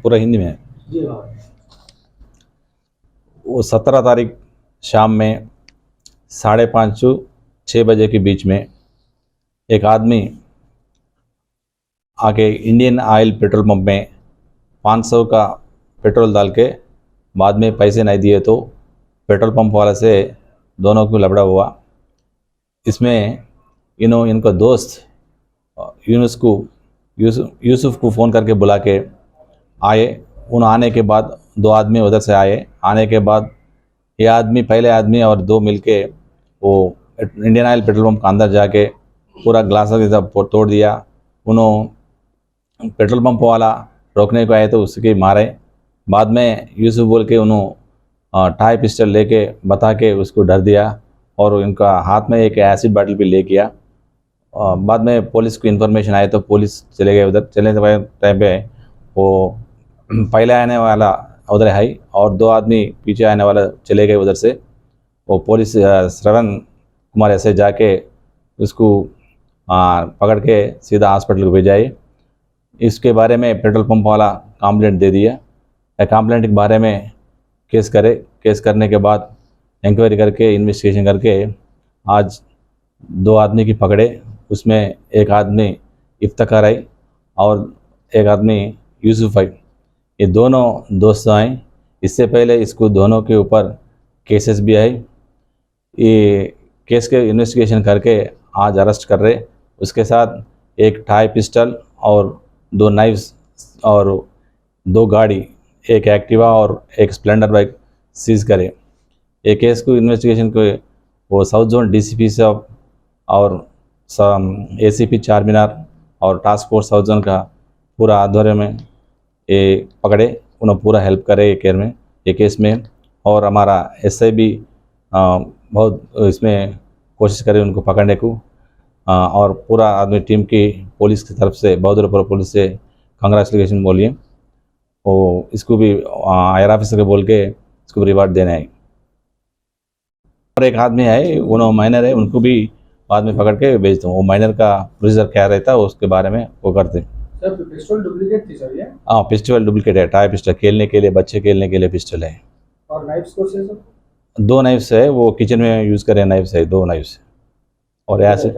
पूरा हिंदी में है। जी हाँ। वो 17 तारीख शाम में 5:30 से 6 बजे के बीच में एक आदमी आके इंडियन ऑयल पेट्रोल पंप में 500 का पेट्रोल डाल के बाद में पैसे नहीं दिए तो पेट्रोल पंप वाले से दोनों को लफड़ा हुआ। इसमें इनका दोस्त यूसुफ को फ़ोन करके बुला के आए। उन आने के बाद 2 आदमी उधर से आए। आने के बाद ये आदमी, पहले आदमी और 2 मिलके वो इंडियन ऑयल पेट्रोल पंप का अंदर जाके पूरा ग्लास तोड़ दिया। उन्होंने पेट्रोल पंप वाला रोकने को आए तो उसके मारे। बाद में यूसुफ बोल के उन्होंने टाई पिस्टल लेके बता के उसको डर दिया और इनका हाथ में एक एसिड बॉटल भी ले किया। बाद में पुलिस को इन्फॉर्मेशन आए तो पुलिस चले गए। उधर चलने के टाइम पे वो पहले आने वाला उधर है और 2 आदमी पीछे आने वाला चले गए उधर से। वो पुलिस श्रवण कुमार ऐसे जाके उसको पकड़ के सीधा हॉस्पिटल को भेजाई। इसके बारे में पेट्रोल पंप वाला कंप्लेंट दे दिया। कंप्लेंट के बारे में केस करने के बाद इंक्वायरी करके इन्वेस्टिगेशन करके आज 2 आदमी की पकड़े। उसमें एक आदमी इफ्तिकार है और एक आदमी यूसुफ है। ये दोनों दोस्त हैं। इससे पहले इसको दोनों के ऊपर केसेस भी है। ये केस के इन्वेस्टिगेशन करके आज अरेस्ट कर रहे। उसके साथ एक टाई पिस्टल और 2 नाइफ्स और 2 गाड़ी, एक एक्टिवा और एक स्प्लेंडर बाइक सीज करे। ये केस को इन्वेस्टिगेशन को वो साउथ जोन डीसीपी साहब और एसीपी चारमीनार और टास्क फोर्स साउथ जोन का पूरा आध्वर्य में ये पकड़े। उन्होंने पूरा हेल्प करे ये केस में। और हमारा एसआई भी बहुत इसमें कोशिश करे उनको पकड़ने को। और पूरा आदमी टीम की पुलिस की तरफ से, बहादुरपुर पुलिस से कंग्रेचुलेशन बोलिए। वो इसको भी आयर ऑफिसर को बोल के इसको रिवार्ड देना है। और एक आदमी है, उन्होंने माइनर है, उनको भी बाद में पकड़ के भेज दूँ। वो माइनर का प्रोसीजर क्या रहता है उसके बारे में वो करते। सर पिस्टल डुप्लीकेट थी सर ये? हाँ, पिस्टल डुप्लीकेट है। टाई पिस्टल खेलने के लिए, बच्चे खेलने के लिए पिस्टल है। और नाइफ्स कौन से सर? 2 नाइफ्स है, वो किचन में यूज़ करे नाइफ्स है, 2 नाइफ्स और ऐसे